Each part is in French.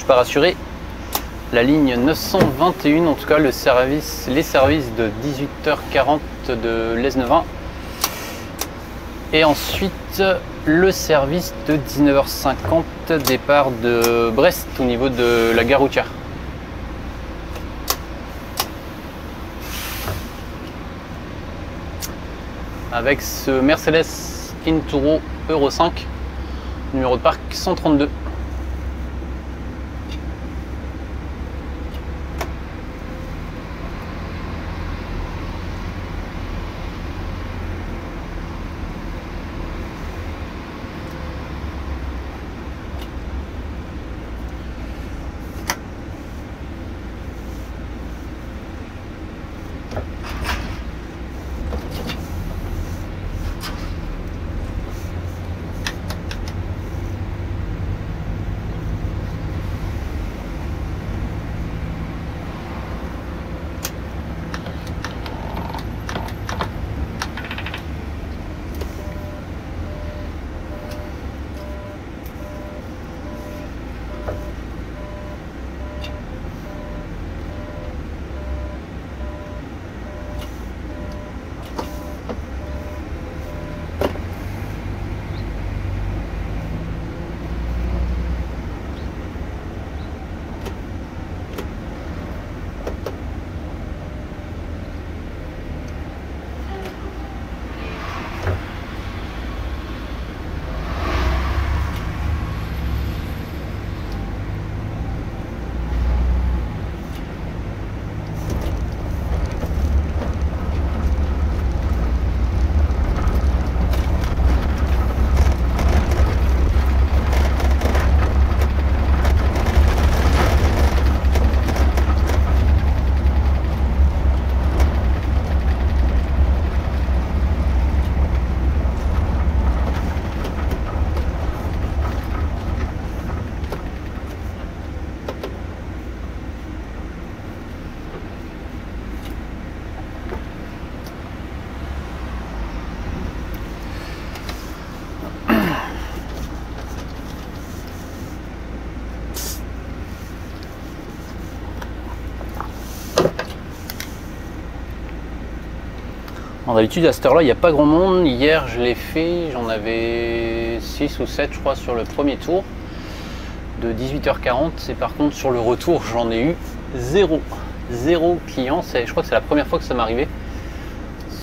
pas rassuré. La ligne 921, en tout cas les services de 18h40 de l'Aisne-20. Et ensuite le service de 19h50 départ de Brest au niveau de la gare routière. Avec ce Mercedes Inturo Euro 5, numéro de parc 132. D'habitude à cette heure là il n'y a pas grand monde. Hier je l'ai fait, j'en avais 6 ou 7 je crois sur le premier tour de 18h40, et par contre sur le retour j'en ai eu zéro client. Je crois que c'est la première fois que ça m'est arrivé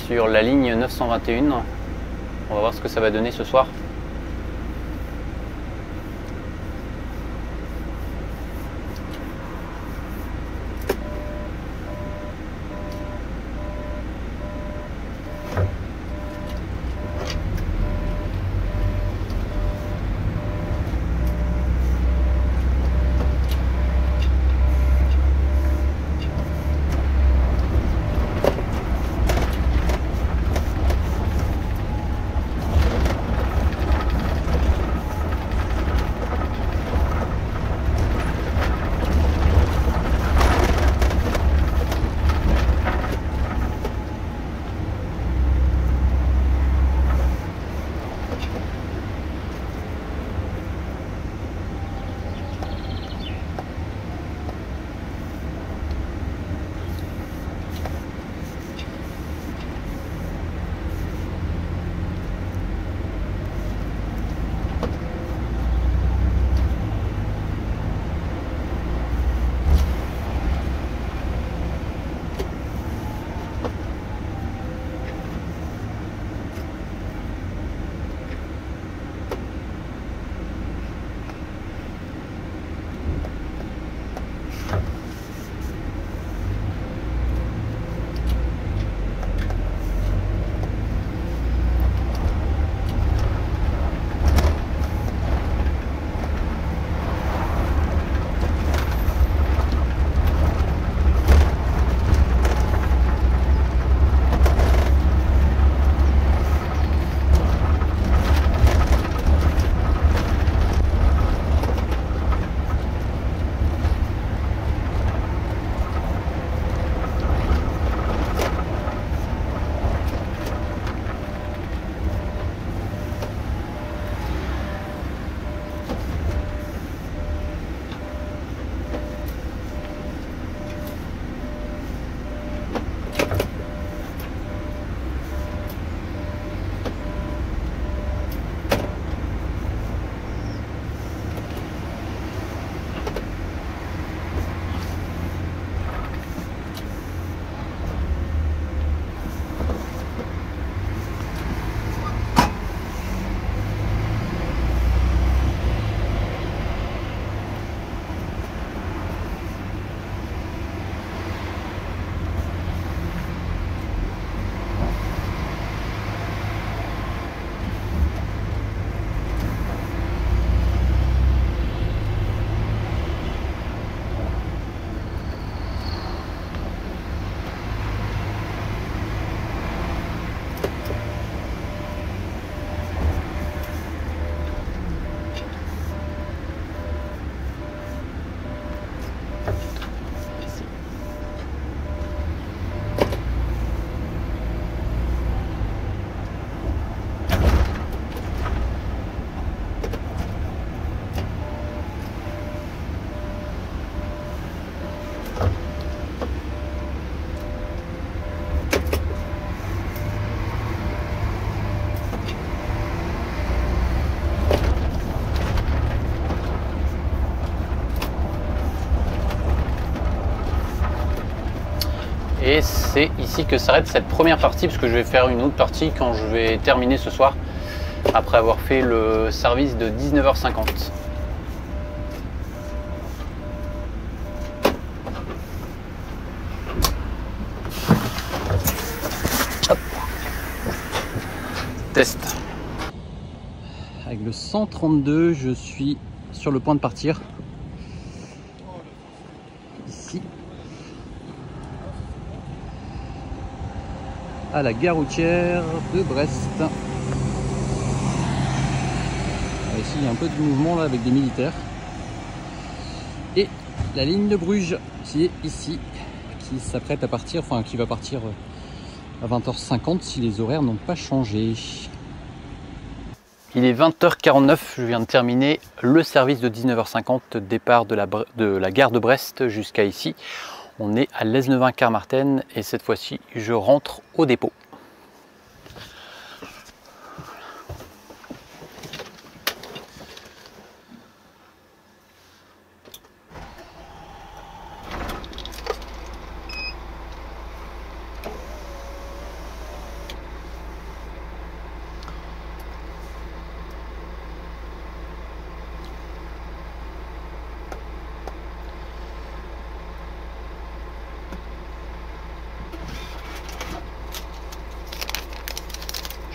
sur la ligne 921. On va voir ce que ça va donner ce soir. c'est ici que s'arrête cette première partie, parce que je vais faire une autre partie quand je vais terminer ce soir, après avoir fait le service de 19h50. Hop. Test. Avec le 132, je suis sur le point de partir. Ici. À la gare routière de Brest. Ici, il y a un peu de mouvement là avec des militaires. Et la ligne de Bruges qui est ici, qui s'apprête à partir, enfin qui va partir à 20h50 si les horaires n'ont pas changé. Il est 20h49, je viens de terminer le service de 19h50, départ de la gare de Brest jusqu'à ici. On est à Lesneven-Carmarthen et cette fois-ci, je rentre au dépôt.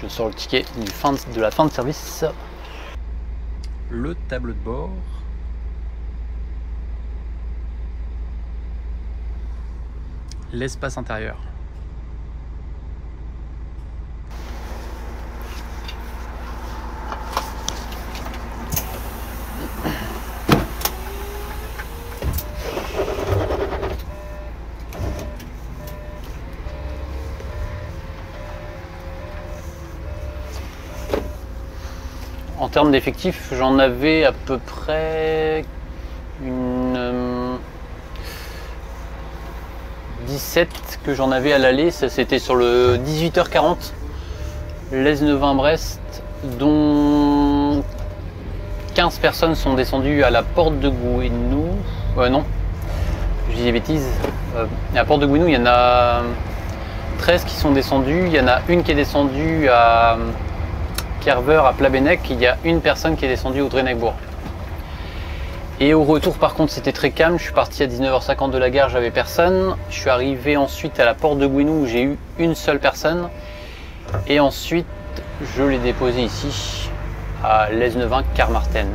Je sors le ticket de la fin de service. Le tableau de bord. L'espace intérieur. En termes d'effectifs, j'en avais à peu près une 17 que j'en avais à l'aller. Ça c'était sur le 18h40 Lesneven-Brest, dont 15 personnes sont descendues à la porte de Gouesnou. Non, je dis des bêtises. À la porte de Gouesnou, il y en a 13 qui sont descendues. Il y en a une qui est descendue à Kerver à Plabennec, il y a une personne qui est descendue au Drenegbourg. Et au retour par contre c'était très calme, je suis parti à 19h50 de la gare, j'avais personne. Je suis arrivé ensuite à la porte de Gouesnou où j'ai eu une seule personne. Et ensuite je l'ai déposé ici à Lesneven-Carmarthen.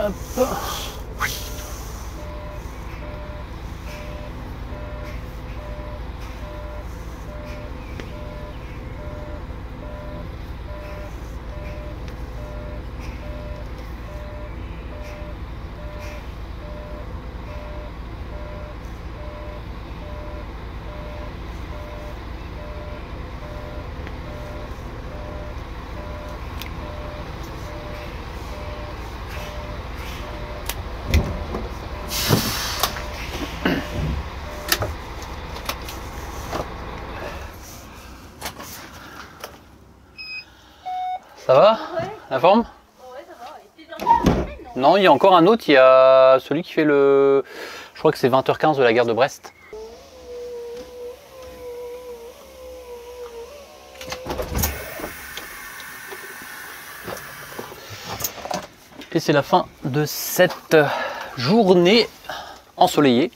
Hop. Ça va? Ouais. La forme? Ouais, ça va. Il était encore en semaine, non? Non, il y a encore un autre, il y a celui qui fait le... Je crois que c'est 20h15 de la gare de Brest. Et c'est la fin de cette journée ensoleillée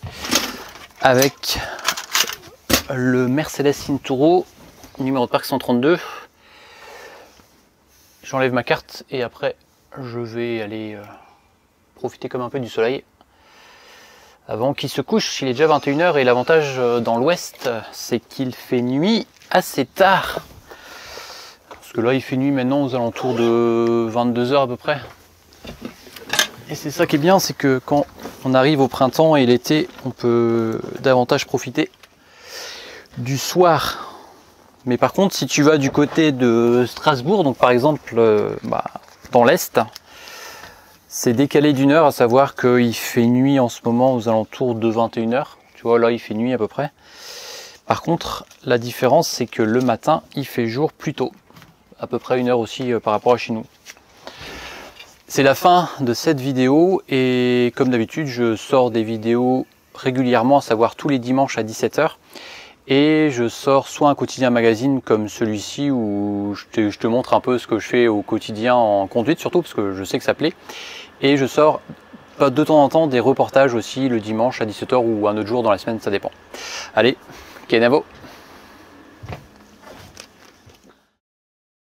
avec le Mercedes Cinturo numéro de plaque 132. J'enlève ma carte et après je vais aller profiter comme un peu du soleil avant qu'il se couche. Il est déjà 21 h et l'avantage dans l'ouest c'est qu'il fait nuit assez tard. Parce que là il fait nuit maintenant aux alentours de 22 h à peu près. Et c'est ça qui est bien, c'est que quand on arrive au printemps et l'été, on peut davantage profiter du soir. Mais par contre, si tu vas du côté de Strasbourg, donc par exemple dans l'Est, c'est décalé d'1 heure, à savoir qu'il fait nuit en ce moment aux alentours de 21 h. Tu vois, là il fait nuit à peu près. Par contre, la différence, c'est que le matin, il fait jour plus tôt. À peu près 1 heure aussi par rapport à chez nous. C'est la fin de cette vidéo et comme d'habitude, je sors des vidéos régulièrement, à savoir tous les dimanches à 17 h. Et je sors soit un quotidien magazine comme celui-ci où je te montre un peu ce que je fais au quotidien en conduite surtout parce que je sais que ça plaît. Et je sors de temps en temps des reportages aussi le dimanche à 17 h ou un autre jour dans la semaine, ça dépend. Allez, Kenavo!